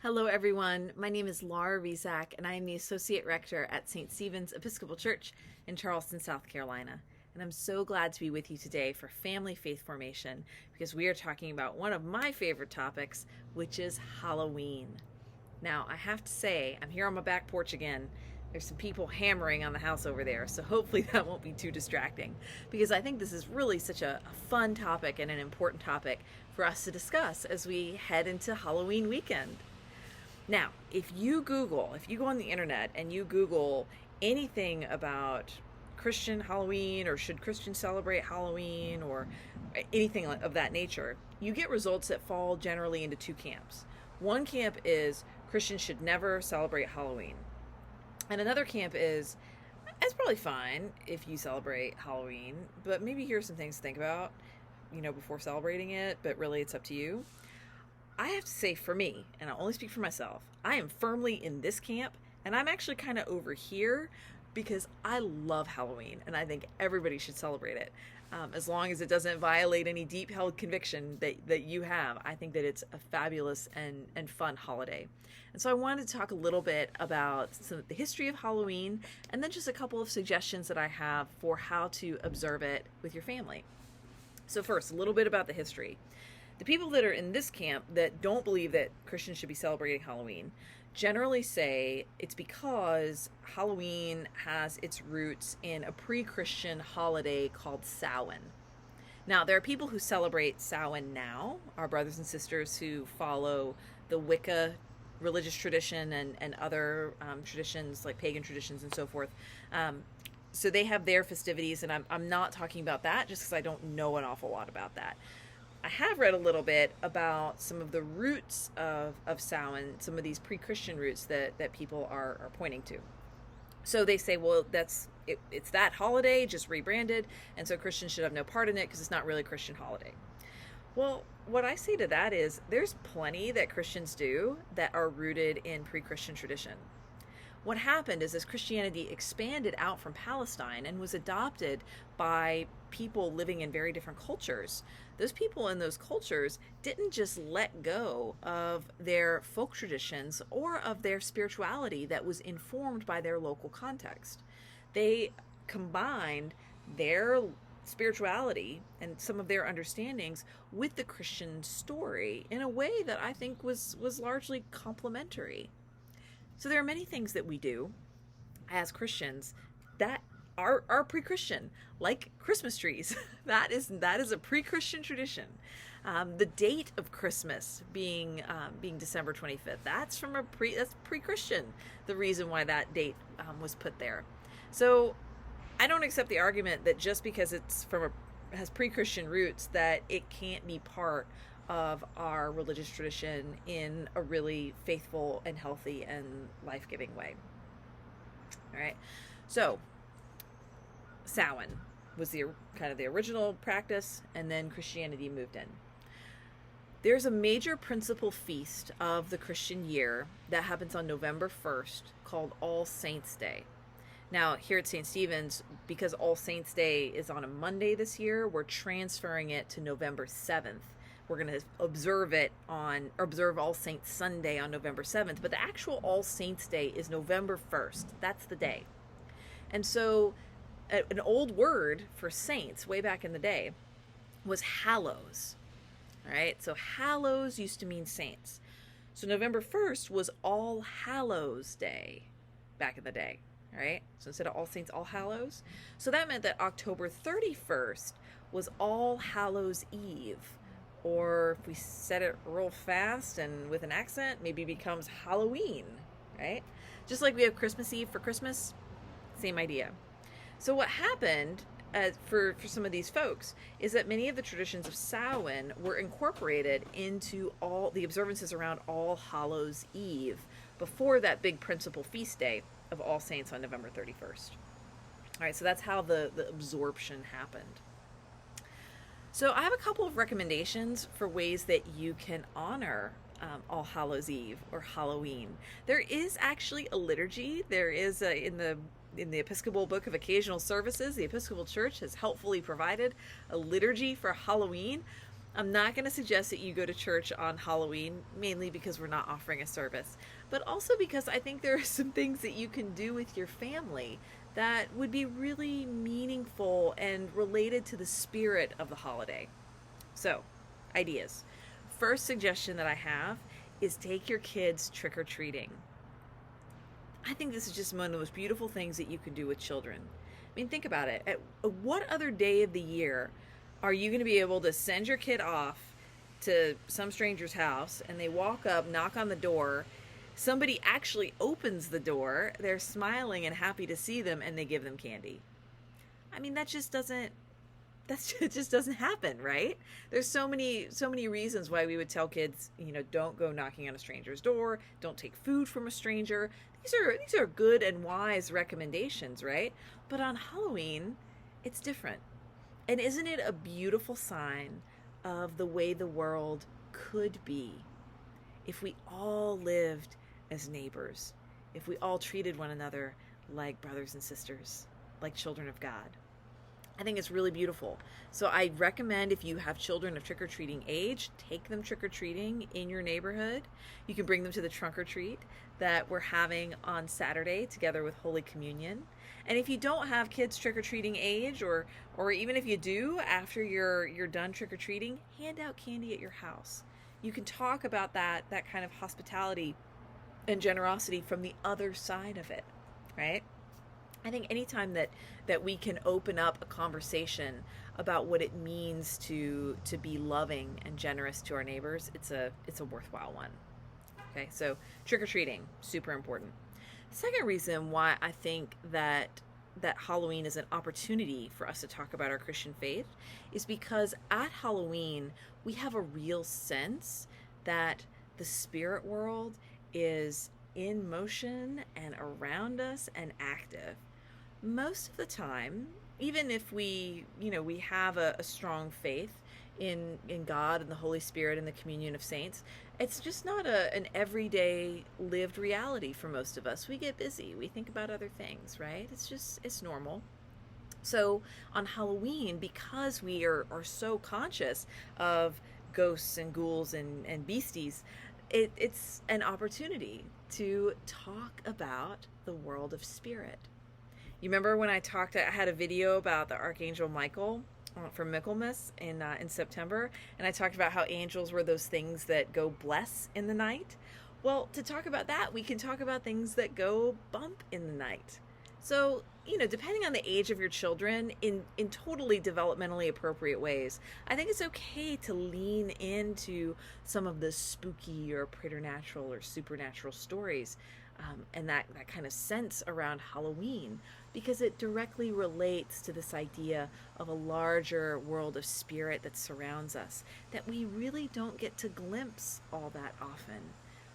Hello, everyone. My name is Laura Rizak, and I am the Associate Rector at St. Stephen's Episcopal Church in Charleston, South Carolina. And I'm so glad to be with you today for Family Faith Formation because we are talking about one of my favorite topics, which is Halloween. Now, I have to say, I'm here on my back porch again. There's some people hammering on the house over there, so hopefully that won't be too distracting because I think this is really such a fun topic and an important topic for us to discuss as we head into Halloween weekend. Now, if you go on the internet and you Google anything about Christian Halloween or should Christians celebrate Halloween or anything of that nature, you get results that fall generally into two camps. One camp is Christians should never celebrate Halloween. And another camp is, it's probably fine if you celebrate Halloween, but maybe here's some things to think about, before celebrating it, but really it's up to you. I have to say for me, and I'll only speak for myself, I am firmly in this camp, and I'm actually kind of over here because I love Halloween, and I think everybody should celebrate it. As long as it doesn't violate any deep-held conviction that you have, I think that it's a fabulous and fun holiday. And so I wanted to talk a little bit about the history of Halloween, and then just a couple of suggestions that I have for how to observe it with your family. So first, a little bit about the history. The people that are in this camp that don't believe that Christians should be celebrating Halloween generally say it's because Halloween has its roots in a pre-Christian holiday called Samhain. Now, there are people who celebrate Samhain now, our brothers and sisters who follow the Wicca religious tradition and other traditions like pagan traditions and so forth. So they have their festivities, and I'm not talking about that just because I don't know an awful lot about that. I have read a little bit about some of the roots of Samhain, some of these pre-Christian roots that people are pointing to. So they say, well, it's that holiday, just rebranded, and so Christians should have no part in it because it's not really a Christian holiday. Well, what I say to that is there's plenty that Christians do that are rooted in pre-Christian tradition. What happened is as Christianity expanded out from Palestine and was adopted by people living in very different cultures, those people in those cultures didn't just let go of their folk traditions or of their spirituality that was informed by their local context. They combined their spirituality and some of their understandings with the Christian story in a way that I think was largely complementary. So there are many things that we do as Christians that are pre-Christian, like Christmas trees. That is a pre-Christian tradition. The date of Christmas being December 25th, that's pre-Christian. The reason why that date was put there. So I don't accept the argument that just because it's has pre-Christian roots that it can't be part of our religious tradition in a really faithful and healthy and life-giving way. All right. So Samhain was the original practice, and then Christianity moved in. There's a major principal feast of the Christian year that happens on November 1st called All Saints' Day. Now, here at St. Stephen's, because All Saints' Day is on a Monday this year, we're transferring it to November 7th. We're going to observe All Saints Sunday on November 7th, but the actual All Saints Day is November 1st. That's the day. And so an old word for saints way back in the day was hallows. All right, so hallows used to mean saints. So November 1st was All Hallows Day back in the day. All right, so instead of All Saints, All Hallows. So that meant that October 31st was All Hallows Eve. Or if we said it real fast and with an accent, maybe it becomes Halloween, right? Just like we have Christmas Eve for Christmas, same idea. So what happened for some of these folks is that many of the traditions of Samhain were incorporated into all the observances around All Hallows Eve before that big principal feast day of All Saints on November 31st. All right, so that's how the absorption happened. So I have a couple of recommendations for ways that you can honor All Hallows Eve or Halloween. There is actually a liturgy. There is in the Episcopal Book of Occasional Services, the Episcopal Church has helpfully provided a liturgy for Halloween. I'm not going to suggest that you go to church on Halloween, mainly because we're not offering a service, but also because I think there are some things that you can do with your family that would be really meaningful and related to the spirit of the holiday. So, ideas. First suggestion that I have is take your kids trick-or-treating. I think this is just one of the most beautiful things that you can do with children. I mean, think about it. At what other day of the year are you going to be able to send your kid off to some stranger's house and they walk up, knock on the door, somebody actually opens the door, they're smiling and happy to see them, and they give them candy? I mean, that just doesn't happen, right? There's so many reasons why we would tell kids, don't go knocking on a stranger's door, don't take food from a stranger. These are good and wise recommendations, right? But on Halloween, it's different. And isn't it a beautiful sign of the way the world could be if we all lived as neighbors, if we all treated one another like brothers and sisters, like children of God? I think it's really beautiful. So I recommend, if you have children of trick-or-treating age, take them trick-or-treating in your neighborhood. You can bring them to the trunk or treat that we're having on Saturday together with Holy Communion. And if you don't have kids trick-or-treating age, or even if you do, after you're done trick-or-treating, hand out candy at your house. You can talk about that kind of hospitality and generosity from the other side of it, right? I think anytime that we can open up a conversation about what it means to be loving and generous to our neighbors, it's a worthwhile one. Okay, so trick-or-treating, super important. Second reason why I think that Halloween is an opportunity for us to talk about our Christian faith is because at Halloween we have a real sense that the spirit world is in motion and around us and active. Most of the time, even if we have a strong faith in God and the Holy Spirit and the communion of saints, it's just not an everyday lived reality for most of us. We get busy. We think about other things, right? It's normal. So on Halloween, because we are so conscious of ghosts and ghouls and beasties, it's an opportunity to talk about the world of spirit. You remember when I had a video about the Archangel Michael from Michaelmas in September, and I talked about how angels were those things that go bless in the night. Well, to talk about that, we can talk about things that go bump in the night. So, depending on the age of your children, in totally developmentally appropriate ways, I think it's okay to lean into some of the spooky or preternatural or supernatural stories, and that kind of sense around Halloween, because it directly relates to this idea of a larger world of spirit that surrounds us, that we really don't get to glimpse all that often,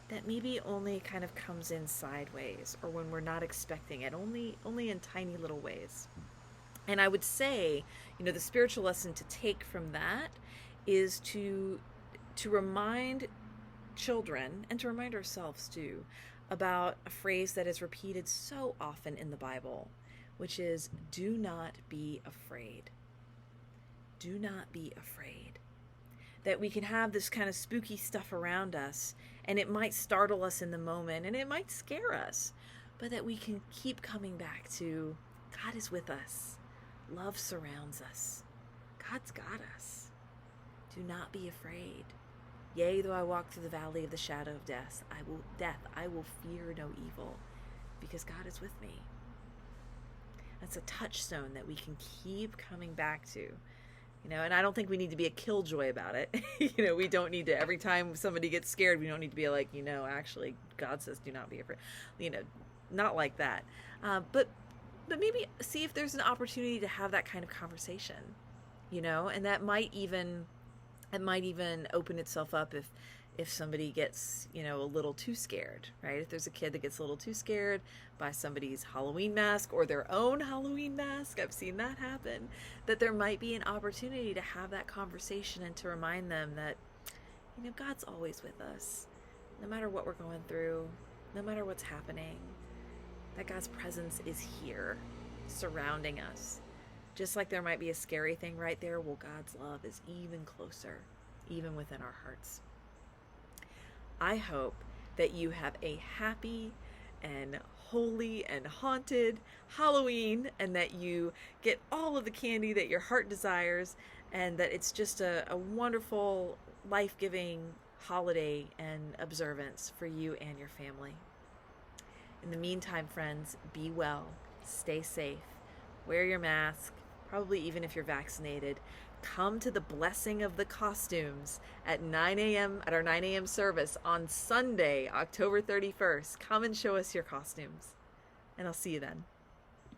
that maybe only kind of comes in sideways or when we're not expecting it, only in tiny little ways. And I would say, the spiritual lesson to take from that is to remind children, and to remind ourselves too, about a phrase that is repeated so often in the Bible, which is, do not be afraid. Do not be afraid. That we can have this kind of spooky stuff around us, and it might startle us in the moment, and it might scare us, but that we can keep coming back to, God is with us. Love surrounds us. God's got us. Do not be afraid. Yea, though I walk through the valley of the shadow of death, I will fear no evil, because God is with me. That's a touchstone that we can keep coming back to. And I don't think we need to be a killjoy about it. We don't need to, every time somebody gets scared, we don't need to be like, actually, God says do not be afraid. Not like that. But maybe see if there's an opportunity to have that kind of conversation, and that might even open itself up if somebody gets, a little too scared, right? If there's a kid that gets a little too scared by somebody's Halloween mask or their own Halloween mask, I've seen that happen, that there might be an opportunity to have that conversation and to remind them that, God's always with us, no matter what we're going through, no matter what's happening, that God's presence is here, surrounding us. Just like there might be a scary thing right there, well, God's love is even closer. even within our hearts. I hope that you have a happy and holy and haunted Halloween, and that you get all of the candy that your heart desires, and that it's just a wonderful, life-giving holiday and observance for you and your family. In the meantime, friends, be well, stay safe, wear your mask, probably even if you're vaccinated. Come to the blessing of the costumes at 9 a.m. at our 9 a.m. service on Sunday, October 31st. Come and show us your costumes, and I'll see you then.